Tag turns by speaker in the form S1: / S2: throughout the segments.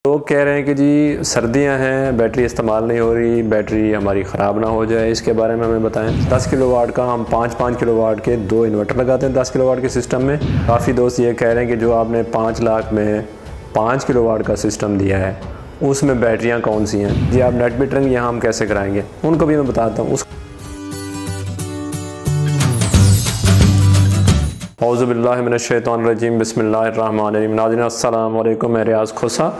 S1: लोग कह रहे हैं कि जी सर्दियां हैं, बैटरी इस्तेमाल नहीं हो रही, बैटरी हमारी ख़राब ना हो जाए, इसके बारे में हमें बताएं। 10 किलोवाट का हम 5-5 किलोवाट के 2 इन्वर्टर लगाते हैं 10 किलोवाट के सिस्टम में। काफ़ी दोस्त ये कह रहे हैं कि जो आपने 5 लाख में 5 किलोवाट का सिस्टम दिया है उसमें बैटरियाँ कौन सी हैं। जी आप नेट मीटरिंग यहाँ हम कैसे कराएँगे, उनको भी मैं बताता हूँ। औज़ुबिल्लाहिमिनश्शैतानिर्रजीम बिस्मिल्लाहिर्रहमानिर्रहीम। नाज़रीन अस्सलाम वालेकुम, मैं रियाज़ खोसा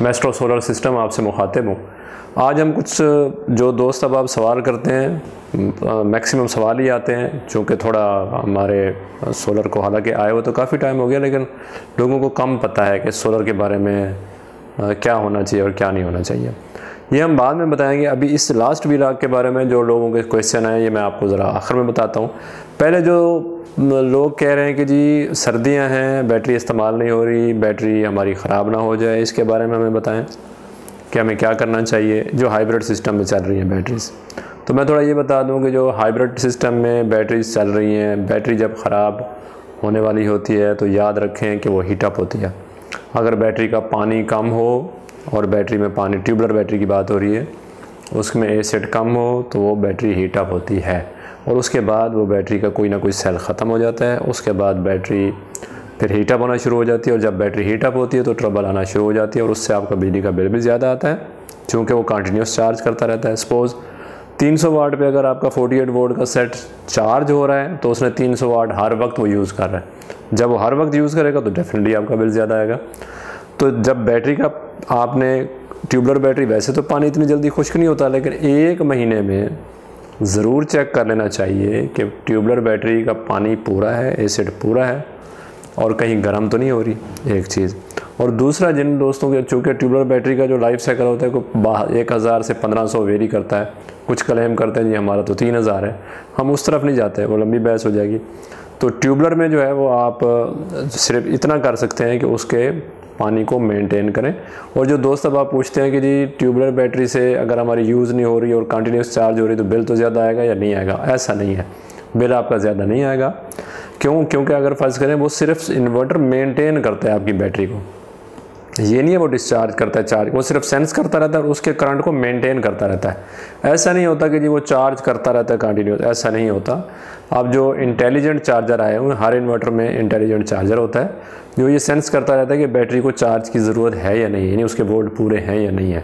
S1: मेस्ट्रो सोलर सिस्टम आपसे मुखातिब हूँ। आज हम कुछ जो दोस्त अब आप सवाल करते हैं, मैक्सिमम सवाल ही आते हैं, चूँकि थोड़ा हमारे सोलर को हालांकि आए हुए तो काफ़ी टाइम हो गया, लेकिन लोगों को कम पता है कि सोलर के बारे में क्या होना चाहिए और क्या नहीं होना चाहिए। ये हम बाद में बताएंगे। अभी इस लास्ट व्लॉग के बारे में जो लोगों के क्वेश्चन हैं ये मैं आपको ज़रा आखिर में बताता हूँ। पहले जो लोग कह रहे हैं कि जी सर्दियां हैं, बैटरी इस्तेमाल नहीं हो रही, बैटरी हमारी ख़राब ना हो जाए, इसके बारे में हमें बताएं कि हमें क्या करना चाहिए जो हाइब्रिड सिस्टम में चल रही हैं बैटरीज़। तो मैं थोड़ा ये बता दूं कि जो हाइब्रिड सिस्टम में बैटरीज़ चल रही हैं, बैटरी जब ख़राब होने वाली होती है तो याद रखें कि वो हीटअप होती है। अगर बैटरी का पानी कम हो और बैटरी में पानी, ट्यूबलर बैटरी की बात हो रही है, उसमें एसिड कम हो तो वो बैटरी हीटअप होती है और उसके बाद वो बैटरी का कोई ना कोई सेल ख़त्म हो जाता है। उसके बाद बैटरी फिर हीटअप होना शुरू हो जाती है और जब बैटरी हीटअप होती है तो ट्रबल आना शुरू हो जाती है और उससे आपका बिजली का बिल भी ज़्यादा आता है, क्योंकि वो कंटिन्यूस चार्ज करता रहता है। सपोज़ 300 वाट पे अगर आपका 48 वोल्ट का सेट चार्ज हो रहा है तो उसने 300 वाट हर वक्त वो यूज़ कर रहा है। जब वो हर वक्त यूज़ करेगा तो डेफिनेटली आपका बिल ज़्यादा आएगा। तो जब बैटरी का आपने ट्यूबलर बैटरी, वैसे तो पानी इतनी जल्दी खुश्क नहीं होता, लेकिन 1 महीने में ज़रूर चेक कर लेना चाहिए कि ट्यूबलर बैटरी का पानी पूरा है, एसिड पूरा है और कहीं गर्म तो नहीं हो रही, एक चीज़। और दूसरा, जिन दोस्तों के चूँकि ट्यूबलर बैटरी का जो लाइफ साइकिल होता है को 1000 से 1500 वेरी करता है, कुछ क्लेम करते हैं जी हमारा तो 3000 है, हम उस तरफ नहीं जाते, वो लंबी बहस हो जाएगी। तो ट्यूबलर में जो है वो आप सिर्फ इतना कर सकते हैं कि उसके पानी को मेंटेन करें। और जो दोस्त अब आप पूछते हैं कि जी ट्यूबलर बैटरी से अगर हमारी यूज़ नहीं हो रही और कंटिन्यूस चार्ज हो रही तो बिल तो ज़्यादा आएगा या नहीं आएगा, ऐसा नहीं है, बिल आपका ज़्यादा नहीं आएगा। क्योंकि अगर फ़र्ज़ करें वो सिर्फ इन्वर्टर मेंटेन करता है आपकी बैटरी को, ये नहीं है वो डिस्चार्ज करता है चार्ज, वो सिर्फ सेंस करता रहता है और उसके करंट को मेंटेन करता रहता है। ऐसा नहीं होता कि जी वो चार्ज करता रहता है कंटिन्यूस, ऐसा नहीं होता। अब जो इंटेलिजेंट चार्जर आए हुए, हर इन्वर्टर में इंटेलिजेंट चार्जर होता है जो ये सेंस करता रहता है कि बैटरी को चार्ज की ज़रूरत है या नहीं, यानी उसके वोल्ट पूरे हैं या नहीं है।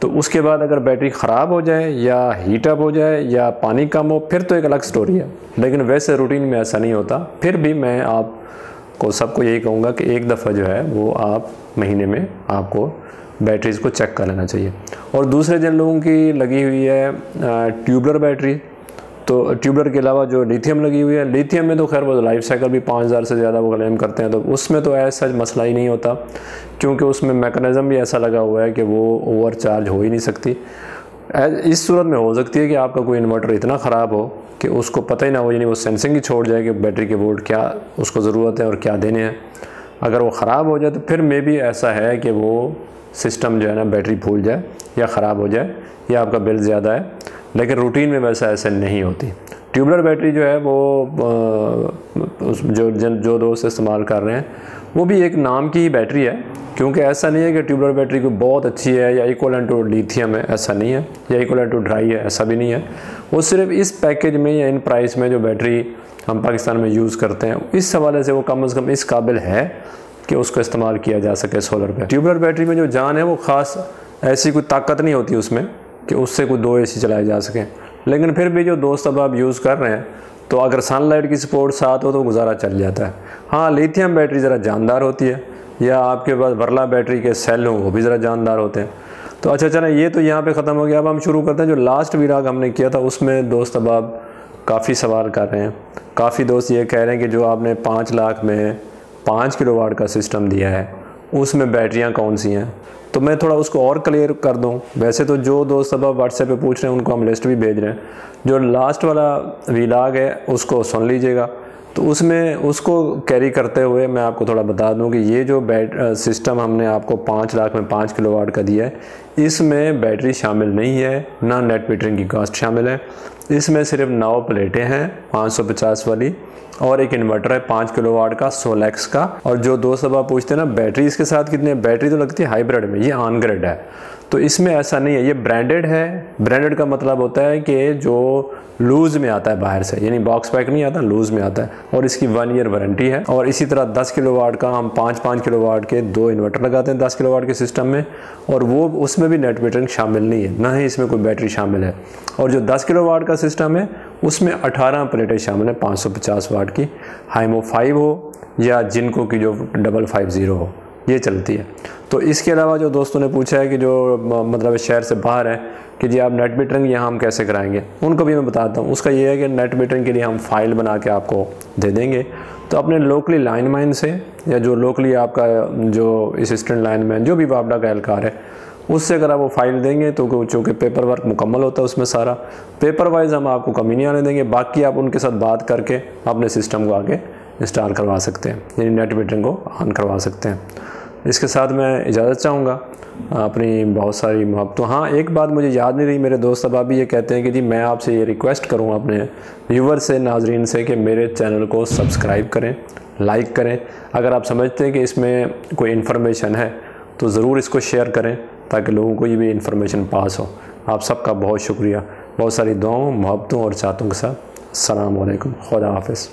S1: तो उसके बाद अगर बैटरी ख़राब हो जाए या हीटअप हो जाए या पानी कम हो फिर तो एक अलग स्टोरी है, लेकिन वैसे रूटीन में ऐसा नहीं होता। फिर भी मैं आपको सबको यही कहूँगा कि एक दफ़ा जो है वो आप महीने में आपको बैटरीज़ को चेक कर लेना चाहिए। और दूसरे जिन लोगों की लगी हुई है ट्यूबलर बैटरी, तो ट्यूबलर के अलावा जो लिथियम लगी हुई है, लिथियम में तो खैर वो लाइफ साइकिल भी 5000 से ज़्यादा वो क्लेम करते हैं, तो उसमें तो ऐसा मसला ही नहीं होता, क्योंकि उसमें मैकेनिज़्म भी ऐसा लगा हुआ है कि वो ओवर चार्ज हो ही नहीं सकती। इस सूरत में हो सकती है कि आपका कोई इन्वर्टर इतना ख़राब हो कि उसको पता ही ना हो, यानी वो सेंसिंग ही छोड़ जाए कि बैटरी के वोल्ट क्या उसको ज़रूरत है और क्या देने हैं। अगर वो ख़राब हो जाए तो फिर मे भी ऐसा है कि वो सिस्टम जो है ना बैटरी भूल जाए या ख़राब हो जाए या आपका बिल ज़्यादा है, लेकिन रूटीन में वैसा ऐसे नहीं होती। ट्यूबलर बैटरी जो है वो जो दोस्त इस्तेमाल कर रहे हैं वो भी एक नाम की ही बैटरी है, क्योंकि ऐसा नहीं है कि ट्यूबलर बैटरी को बहुत अच्छी है या इक्वल टू लिथियम है, ऐसा नहीं है, या इक्वल टू ड्राई है, ऐसा भी नहीं है। वो सिर्फ इस पैकेज में या इन प्राइस में जो बैटरी हम पाकिस्तान में यूज़ करते हैं इस हवाले से वो कम से कम इस काबिल है कि उसको इस्तेमाल किया जा सके सोलर पे। ट्यूबलर बैटरी में जो जान है वो ख़ास ऐसी कोई ताकत नहीं होती उसमें कि उससे कोई 2 AC चलाए जा सकें, लेकिन फिर भी जो दोस्त अब आप यूज़ कर रहे हैं तो अगर सनलाइट की सपोर्ट साथ हो तो गुजारा चल जाता है। हाँ, लिथियम बैटरी ज़रा जानदार होती है, या आपके पास वर्ला बैटरी के सेल हों वो भी ज़रा जानदार होते हैं। तो अच्छा चलें, ये तो यहाँ पे ख़त्म हो गया। अब हम शुरू करते हैं जो लास्ट व्लॉग हमने किया था उसमें दोस्त अब आप काफ़ी सवाल कर रहे हैं। काफ़ी दोस्त ये कह रहे हैं कि जो आपने 5 लाख में 5 किलोवाट का सिस्टम दिया है उसमें बैटरियाँ कौन सी हैं। तो मैं थोड़ा उसको और क्लियर कर दूं। वैसे तो जो दोस्त अब व्हाट्सएप पे पूछ रहे हैं उनको हम लिस्ट भी भेज रहे हैं, जो लास्ट वाला व्लॉग है उसको सुन लीजिएगा, तो उसमें उसको कैरी करते हुए मैं आपको थोड़ा बता दूं कि ये जो सिस्टम हमने आपको 5 लाख में 5 किलोवाट का दिया है इसमें बैटरी शामिल नहीं है, ना नेट मीटरिंग की कास्ट शामिल है। इसमें सिर्फ 9 प्लेटें हैं 550 वाली और एक इन्वर्टर है 5 किलोवाट का सोलेक्स का। और जो दोस्त अब आप पूछते हैं ना बैटरी इसके साथ कितनी है, बैटरी तो लगती है हाइब्रिड में, ये ऑन ग्रिड है, तो इसमें ऐसा नहीं है, ये ब्रांडेड है। ब्रांडेड का मतलब होता है कि जो लूज़ में आता है बाहर से, यानी बॉक्स पैक नहीं आता, लूज़ में आता है, और इसकी 1 ईयर वारंटी है। और इसी तरह 10 किलोवाट का हम 5-5 किलोवाट के 2 इन्वर्टर लगाते हैं 10 किलोवाट के सिस्टम में, और वो उसमें भी नेट मीटरिंग शामिल नहीं है, ना ही इसमें कोई बैटरी शामिल है। और जो 10 किलोवाट का सिस्टम है उसमें 18 प्लेटें शामिल हैं 550 वाट की, हाइमो 5 हो या जिनको की जो 550 हो, ये चलती है। तो इसके अलावा जो दोस्तों ने पूछा है कि जो मतलब शहर से बाहर है कि जी आप नेट मीटरिंग यहाँ हम कैसे कराएंगे, उनको भी मैं बताता हूँ। उसका ये है कि नेट मीटरिंग के लिए हम फाइल बना के आपको दे देंगे, तो अपने लोकली लाइनमैन से या जो लोकली आपका जो असिस्टेंट लाइनमैन जो भी बापडा का एहलकार है उससे अगर आप वो फाइल देंगे तो चूँकि पेपर वर्क मुकम्मल होता है उसमें सारा पेपर वाइज हम आपको कमी नहीं आने देंगे। बाकी आप उनके साथ बात करके अपने सिस्टम को आगे इंस्टॉल करवा सकते हैं, यानी नेट मीटरिंग को ऑन करवा सकते हैं। इसके साथ मैं इजाज़त चाहूँगा अपनी बहुत सारी मोहब्बतों। हाँ, एक बात मुझे याद नहीं रही, मेरे दोस्त अब भी ये कहते हैं कि जी मैं आपसे ये रिक्वेस्ट करूँ अपने व्यूवर से, नाजरीन से, कि मेरे चैनल को सब्सक्राइब करें, लाइक करें। अगर आप समझते हैं कि इसमें कोई इन्फॉर्मेशन है तो ज़रूर इसको शेयर करें ताकि लोगों को ये भी इन्फॉर्मेशन पास हो। आप सबका बहुत शुक्रिया, बहुत सारी दुआओं, मोहब्बतों और चाहतों के साथ अस्सलाम वालेकुम, खुदा हाफ़िज़।